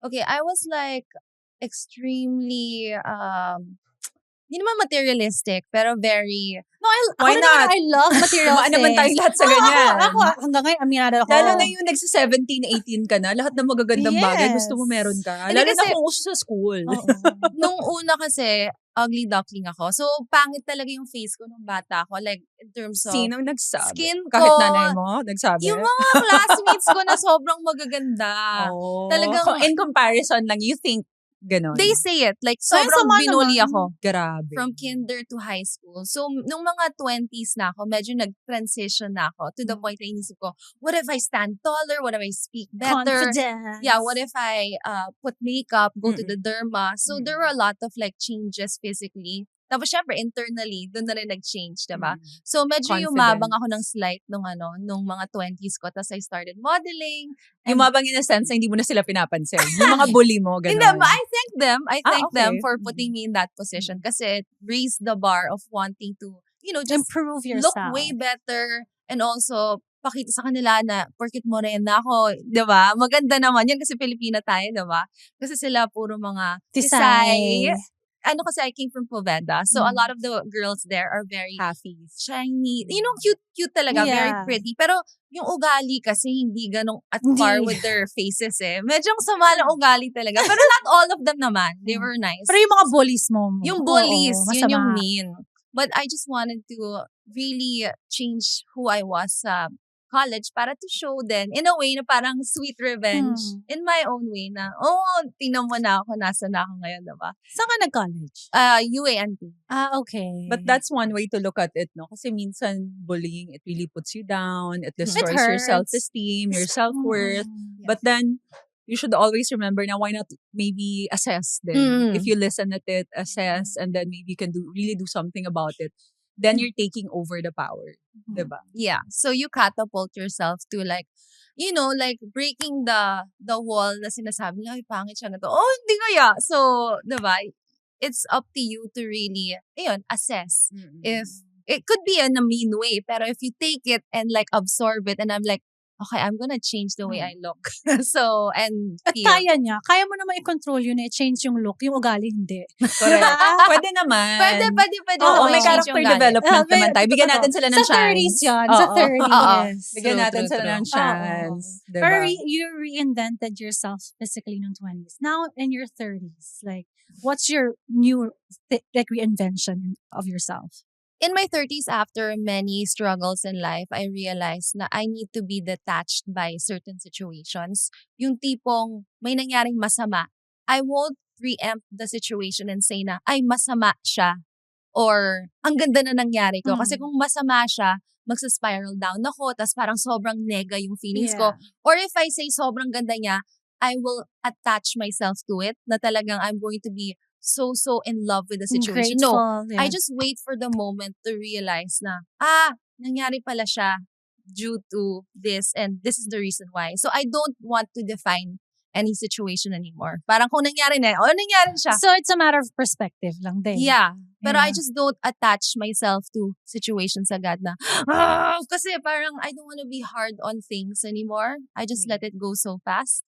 Okay, I was like extremely hindi naman materialistic, pero very No, Why not? I love material Tumaan naman things. tayong lahat sa ganyan. Ako, hanggang ngayon, aminado ako. Lalo na yung nagsa-17, 18 ka na, lahat ng magagandang bagay gusto mo meron ka. Hindi Lalo na kasi- kung uso sa school. Oo. nung una kasi ugly duckling ako. So pangit talaga yung face ko nung bata ako, like in terms of Sino nagsabi? skin Kahit ko, nanay mo, nagsabi? yung mga classmates ko na sobrang magaganda. Oh. Talagang- in comparison lang, you think ganon. They say it, like So, yung sobrang sama binuli naman. ako. Grabe. From kinder to high school. So, nung mga 20s na ako, medyo nag-transition na ako to the point na inisip ko, what if I stand taller? What if I speak better? Confidence. Yeah, what if I put makeup, go to Mm-mm. the derma? So, there were a lot of like changes physically. Tapos, syempre, internally, doon na rin nag-change, diba? So, medyo Confidence. yumabang ako ng slight nung mga 20s ko. Tapos, I started modeling. Yung mabang in a sense na hindi mo na sila pinapansin. Yung mga bully mo, ganon. Hindi, but I thank them. I thank them okay. for putting me in that position kasi it raised the bar of wanting to, just Improve yourself. look way better and also pakita sa kanila na porket morena ako, 'di ba? Maganda naman 'yan kasi Pilipina tayo, 'di ba? Kasi sila puro mga Tisay. Ano kasi I came from Poveda. So a lot of the girls there are very Happy. shiny. Cute talaga, very Yeah. pretty. Pero yung ugali kasi hindi ganong at Hindi. par with their faces eh. Medyo sama lang ugali talaga. Pero not all of them naman. They were nice. Pero yung mga bullies mo. Yung bullies, oo, yun yung masama. mean. But I just wanted to really change who I was sa college para to show then in a way na parang sweet revenge in my own way na, tingnan mo na ako, nasa na ako ngayon, diba? Saan ka nag-college? UANT. Okay. But that's one way to look at it, no? Kasi minsan, bullying, it really puts you down. It destroys hurts. your self-esteem, your self-worth. But then, you should always remember na why not maybe assess then. If you listen at it, assess, and then maybe you can really do something about it. Then you're taking over the power. Diba? Yeah. So you catapult yourself to like, like breaking the wall na sinasabi na, ay, pangit siya na to. Oh, hindi kaya. So, diba? It's up to you to really, assess. If, it could be in a mean way, pero if you take it and like absorb it and I'm like, okay, I'm gonna change the way I look. So, and At feel. kaya niya. Kaya mo naman i-control yun, i-change yung look. Yung ugali, hindi. Correct. Pwede naman. Pwede Oo, naman may i-change character yung ugali. development naman tayo. Bigyan natin sila ng Sa 30s chance. yan. Oo. Sa 30s. Oo. Bigyan True, natin true, sila true. ng chance. Diba? Pero you reinvented yourself physically in 20s. Now, in your 30s, like, what's your new reinvention of yourself? In my 30s, after many struggles in life, I realized na I need to be detached by certain situations. Yung tipong may nangyaring masama, I won't preempt the situation and say na, ay, masama siya. Or, ang ganda na nangyari ko. Kasi kung masama siya, magsa-spiral down ako, tas parang sobrang nega yung feelings ko. Or if I say sobrang ganda niya, I will attach myself to it na talagang I'm going to be so in love with the situation. No, Grateful, I just wait for the moment to realize na, nangyari pala siya due to this and this is the reason why. So I don't want to define any situation anymore. Parang kung nangyari na, nangyari siya. So it's a matter of perspective lang din. Yeah. Pero I Yeah. just don't attach myself to situations agad na, kasi parang I don't want to be hard on things anymore. I just let it go so fast.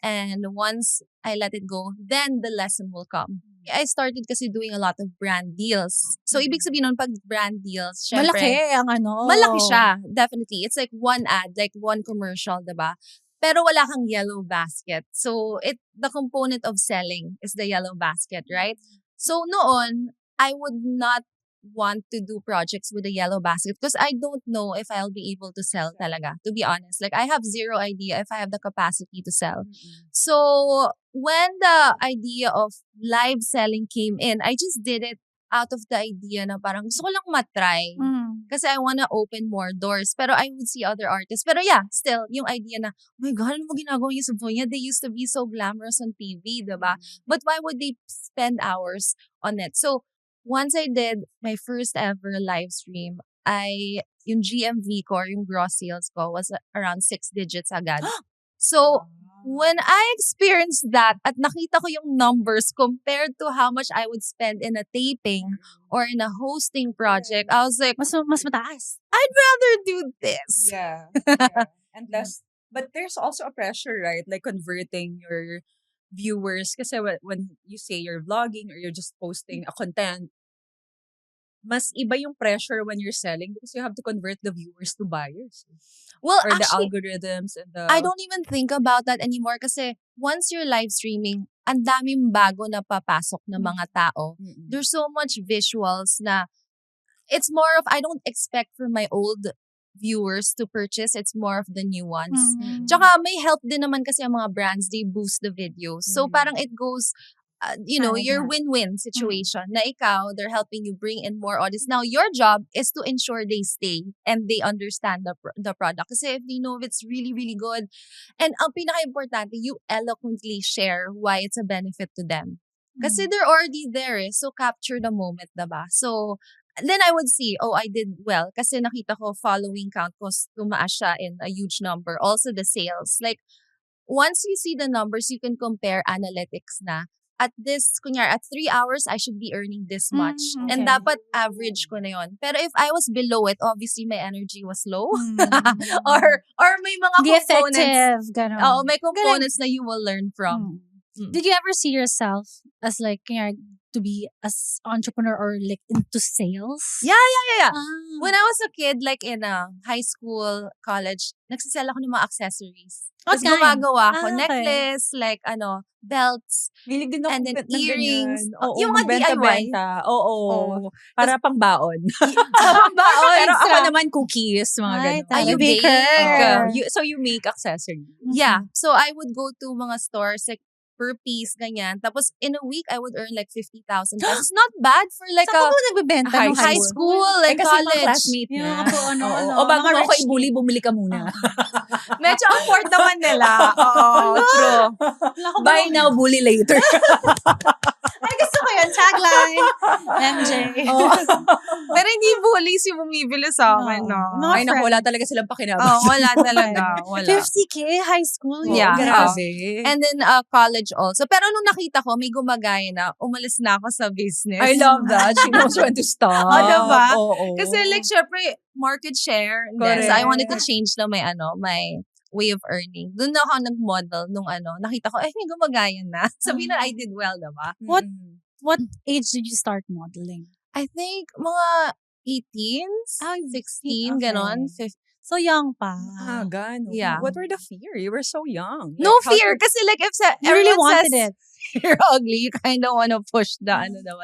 And once I let it go, then the lesson will come. I started kasi doing a lot of brand deals. So, ibig sabihin nun, pag brand deals, syempre, Malaki ang ano. malaki siya. Definitely. It's like one ad, like one commercial, diba? Pero wala kang yellow basket. So, the component of selling is the yellow basket, right? So, noon, I would not want to do projects with a yellow basket because I don't know if I'll be able to sell talaga, to be honest. Like, I have zero idea if I have the capacity to sell. So, when the idea of live selling came in, I just did it out of the idea na parang gusto ko lang matry. Kasi I wanna open more doors. Pero I would see other artists. Pero yeah, still, yung idea na, oh my God, ano mo ginagawa niya sa buhay niya? They used to be so glamorous on TV, diba? But why would they spend hours on it? So, once I did my first ever live stream, yung GMV ko, yung gross sales ko was around 6 digits agad. So, when I experienced that at nakita ko yung numbers compared to how much I would spend in a taping or in a hosting project, I was like, Mas mataas. I'd rather do this. Yeah. And but there's also a pressure, right? Like converting your viewers, kasi when you say you're vlogging or you're just posting a content, mas iba yung pressure when you're selling because you have to convert the viewers to buyers. Well, Or the actually, algorithms and the... I don't even think about that anymore kasi once you're live streaming, ang daming bago na papasok na mga tao. Mm-mm. There's so much visuals na it's more of, I don't expect for my old viewers to purchase. It's more of the new ones. Mm. Tsaka may help din naman kasi ang mga brands, they boost the videos. So Mhm. parang it goes, your Hand-in-hand. win-win situation na ikaw, they're helping you bring in more audience. Now, your job is to ensure they stay and they understand the product. Kasi if they know if it's really, really good, and ang pinaka-importante, you eloquently share why it's a benefit to them. Kasi they're already there so capture the moment, diba? So, then I would see, I did well. Kasi nakita ko following count ko tumaas siya in a huge number. Also the sales. Like, once you see the numbers, you can compare analytics na. At 3 hours, I should be earning this much. And okay. dapat average ko na yun. Pero if I was below it, obviously my energy was low. Mm. or may mga Di components. effective. Ganon. May components na you will learn from. Did you ever see yourself as like, to be as entrepreneur or like into sales? Yeah. Ah. When I was a kid, like in high school, college, nagsisell ako ng mga accessories. What Tapos kind? gumagawa ako, Okay. necklace, like belts, Hilig din ako and then ng ganyan. earrings. Oo, Yung mga DIY. magbenta-benta. Oo. Para pang baon. Baon. Pero ako extra. naman cookies, mga Ay, ganun. talaga. you bake? Baker. So you make accessories. Yeah. So I would go to mga stores, like per piece, ganyan. Tapos in a week, I would earn like 50,000 pesos. Not bad for like Saan ka a po nagbebenta? high nung high school and kasi mga college. classmate Yung na. mga po, ano, Oo. ano, O bago mga mo ako rich ibuli, bumili ka muna. Medyo afford naman nila. Oo, true. Buy now, bully later. Ay, gusto ko yun. Tagline. MJ. Oo. Pero hindi bullies yung bumibili sa akin, Oo. no? Mga Ay, naku, friend. wala talaga silang pakinabang. Wala talaga. Wala. 50K high school. Oo, Yeah. grabe. And then college also. Pero nung nakita ko, may gumagaya na, umalis na ako sa business. I love that. She knows when to stop. diba? Oo. Kasi like, syempre, market share. And then, so I wanted to change na my way of earning. Doon na ako nag-model nung nakita ko, may gumagaya na. Sabihin na I did well, diba? What Mm-mm. What age did you start modeling? I think mga 18s, Ah, 16, okay. ganon. 15. So young pa. Gano. Yeah. What were the fear? You were so young. No Like, how fear. to- Kasi like, if You really everyone wanted says it. you're ugly, you kind of want to push the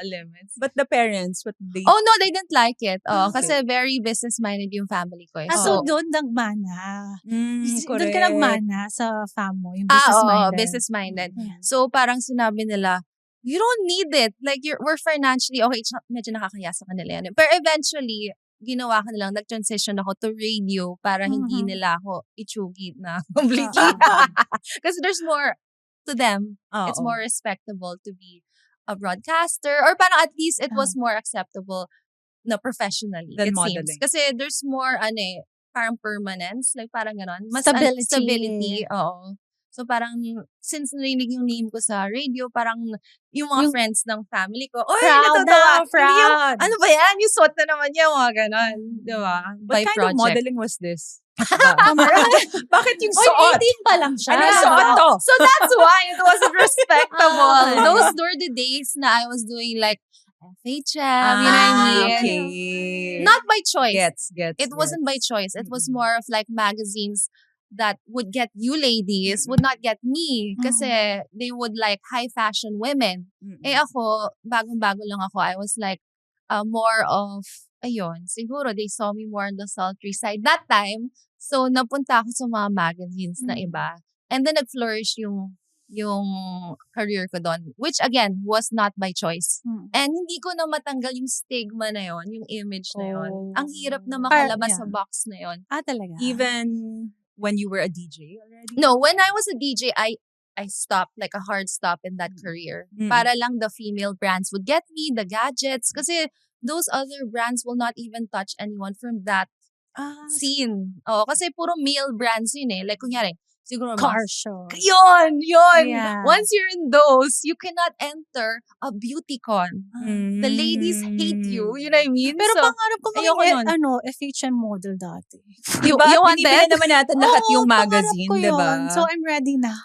limits. But the parents, what they... Oh no, they didn't like it. Okay. Kasi very business-minded yung family ko. So doon nagmana. Doon ka correct. nagmana sa fam mo, yung oo, business-minded. business-minded. Yeah. So parang sinabi nila, you don't need it. Like, we're financially, okay, medyo nakakaya sa kanila yan. Pero eventually, ginawa ko na lang, nag-transition ako to radio para hindi nila ako itsugi na completely. Kasi there's more to them. It's Oo. more respectable to be a broadcaster, or parang at least it was more acceptable na professionally, Than it modeling. seems. Kasi there's more, parang permanence, like parang ganon. Mas Stability. stability, oo. So parang, since narinig yung name ko sa radio, parang yung mga friends ng family ko, oy, Proud natutuwa. na, Hindi proud. yung, ano ba yan? Yung suot na naman yan, mga ganon. Di ba? What By kind project. of modeling was this? Bakit yung Oy, suot? 18 pa lang siya. Ano yung suot to? So that's why it wasn't respectable. Ah, okay. Those were the days na I was doing like FHM, you know what I mean? Okay. Not by choice. Gets. It wasn't by choice. It was Mm-mm. more of like magazines that would get you ladies, would not get me. Kasi they would like high fashion women. Eh ako, bagong-bago lang ako. I was like, more of, siguro they saw me more on the sultry side that time. So, napunta ako sa mga magazines na iba. And then, nag-flourish yung career ko doon. Which, again, was not by choice. And hindi ko na matanggal yung stigma na yon, yung image na yon. Ang hirap na makalabas sa box na yon. Talaga. Even when you were a DJ already? No, when I was a DJ, I stopped, like a hard stop in that career. Para lang the female brands would get me, the gadgets. Kasi those other brands will not even touch anyone from that scene. Kasi puro male brands yun eh. Like, kunyari, siguro Car show. Yun! Yeah. Once you're in those, you cannot enter a beauty con. The ladies hate you. You know what I mean? Pero So, pangarap ko ayoko maging nun. FHM model dati. You Diba? want Binibili that? naman natin lahat Oo, yung pangarap magazine, ko diba? yun. So I'm ready na.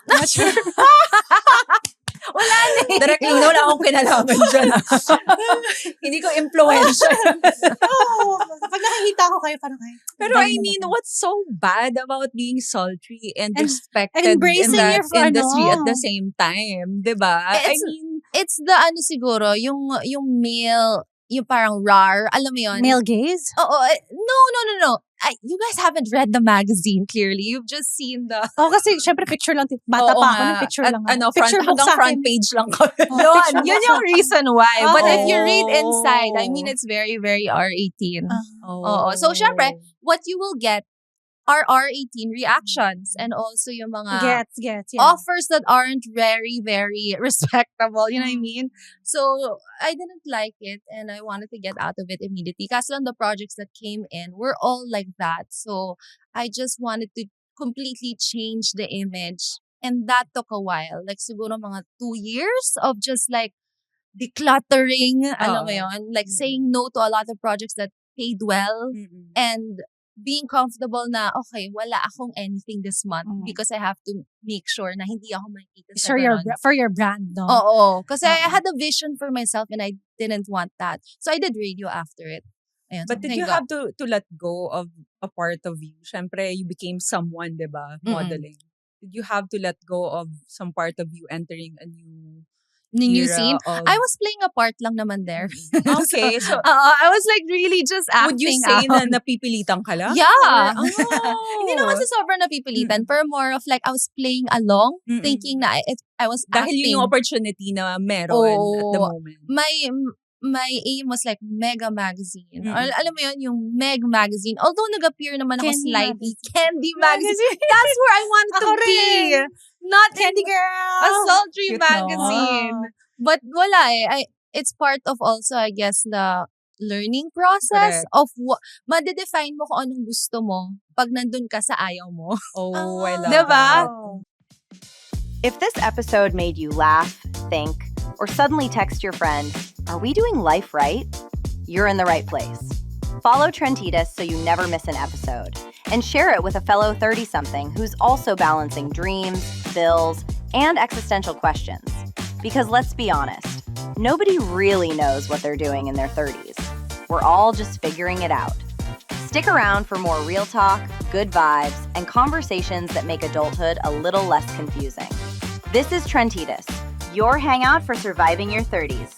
Directly, wala akong kinalaman dyan. Hindi ko influential. Oo. Pag nakikita ko kayo, parang, ay. Pero I mean, what's so bad about being sultry and respected in embracing that your industry at the ano. same time? Diba? I It's- mean, It's the ano siguro, yung male, yung parang rar, alam mo yun? Male gaze? Oo, no. You guys haven't read the magazine clearly. You've just seen the... Oo, kasi syempre picture lang. Bata oo pa ako, nga. ng picture At lang. ano, Picture book hanggang sa front akin. page lang kami. Yun, Picture yun book yung reason why. But if you read Oh. inside, I mean, it's very, very R18. Oo. So, syempre, what you will get are R18 reactions and also yung mga Gets, yeah. offers that aren't very, very respectable. You know what I mean? So, I didn't like it and I wanted to get out of it immediately. Kasi on the projects that came in, were all like that. So, I just wanted to completely change the image. And that took a while. Like, siguro mga 2 years of just like decluttering, alam mo yun? Like, saying no to a lot of projects that paid well. And being comfortable na, okay, wala akong anything this month because I have to make sure na hindi ako makikita sa ganon. For your brand, no? Oo. Kasi I Oo. had a vision for myself and I didn't want that. So I did radio after it. Ayan, But so did you thank have to let go of a part of you? Syempre, you became someone, di ba? Modeling. Did you have to let go of some part of you entering a new era scene. of... I was playing a part lang naman there. Okay, so I was like really just acting would you say out. na napipilitan ka lang? Yeah. Or, Hindi naman sa sobrang napipilitan, pero more of like I was playing along, thinking na I was Dahil acting. yun yung opportunity na meron at the moment. My aim was like Mega Magazine. Or, alam mo yun, yung Meg Magazine. Although nag-appear naman ako Candy slightly. Magazine. Candy Magazine. That's where I wanted to Ako be. rin. Not Candy in girl! a sultry Cute, no? magazine. But wala eh. It's part of also, I guess, the learning process Correct. of madedefine mo kung anong gusto mo pag nandun ka sa ayaw mo. Oh, I love Diba? that. If this episode made you laugh, think, or suddenly text your friend, "Are we doing life right?" You're in the right place. Follow Trentitas so you never miss an episode. And share it with a fellow 30-something who's also balancing dreams, bills, and existential questions. Because let's be honest, nobody really knows what they're doing in their 30s. We're all just figuring it out. Stick around for more real talk, good vibes, and conversations that make adulthood a little less confusing. This is Trentitas, your hangout for surviving your 30s.